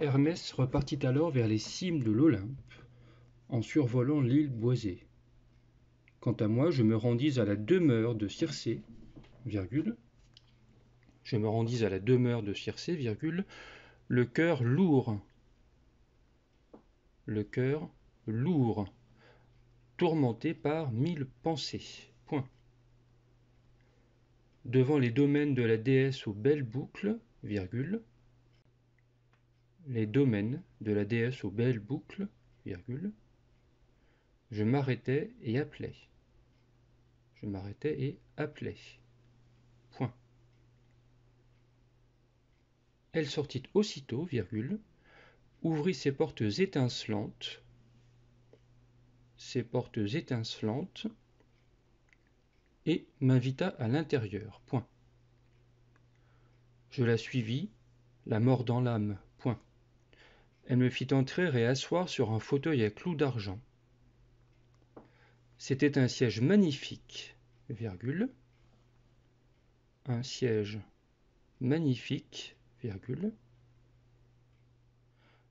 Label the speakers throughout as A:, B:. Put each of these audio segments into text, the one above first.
A: Hermès repartit alors vers les cimes de l'Olympe, en survolant l'île boisée. Quant à moi, je me rendis à la demeure de Circé, le cœur lourd, tourmenté par 1000 pensées. Point. Devant les domaines de la déesse aux belles boucles, je m'arrêtai et appelai. Point. Elle sortit aussitôt, ouvrit ses portes étincelantes, et m'invita à l'intérieur. Point. Je la suivis, la mort dans l'âme. Point. Elle me fit entrer et asseoir sur un fauteuil à clous d'argent. C'était un siège magnifique,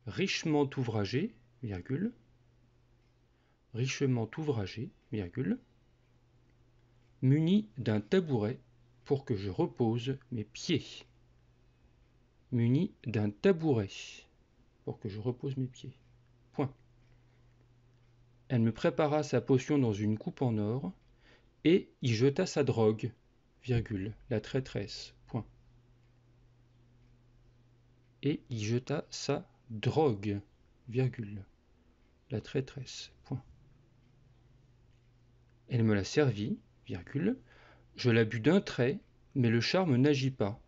A: richement ouvragé, muni d'un tabouret pour que je repose mes pieds. Point. Elle me prépara sa potion dans une coupe en or et y jeta sa drogue, la traîtresse. Point. Elle me la servit, je la bus d'un trait, mais le charme n'agit pas.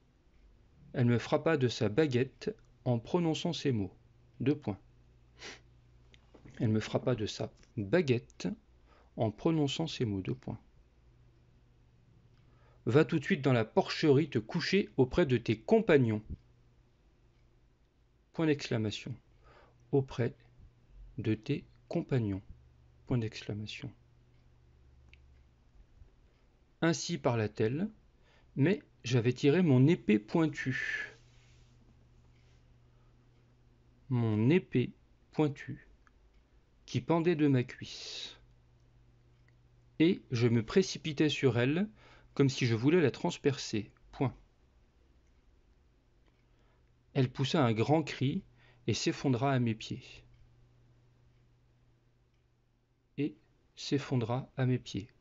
A: Elle me frappa de sa baguette en prononçant ces mots. Va tout de suite dans la porcherie te coucher auprès de tes compagnons. Auprès de tes compagnons. Ainsi parla-t-elle, mais j'avais tiré mon épée pointue. Qui pendait de ma cuisse. Et je me précipitai sur elle, comme si je voulais la transpercer. Point. Elle poussa un grand cri et s'effondra à mes pieds.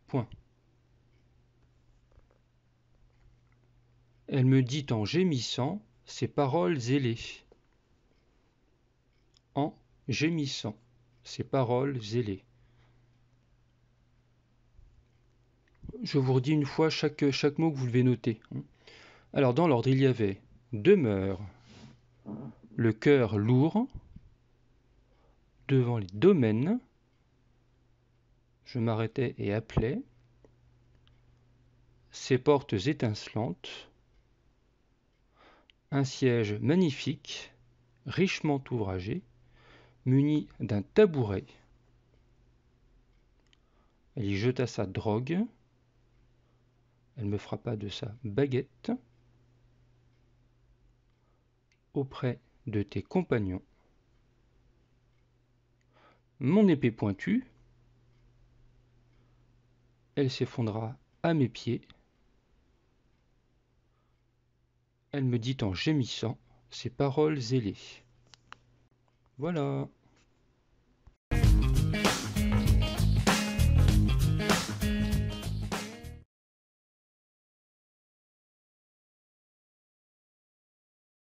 A: Point. Elle me dit en gémissant ces paroles ailées. Je vous redis une fois chaque mot que vous devez noter. Alors dans l'ordre, il y avait demeure, le cœur lourd, devant les domaines, je m'arrêtais et appelais, ses portes étincelantes, un siège magnifique, richement ouvragé, muni d'un tabouret. Elle y jeta sa drogue, elle me frappa de sa baguette, auprès de tes compagnons. Mon épée pointue, elle s'effondra à mes pieds. Elle me dit en gémissant ces paroles ailées. Voilà.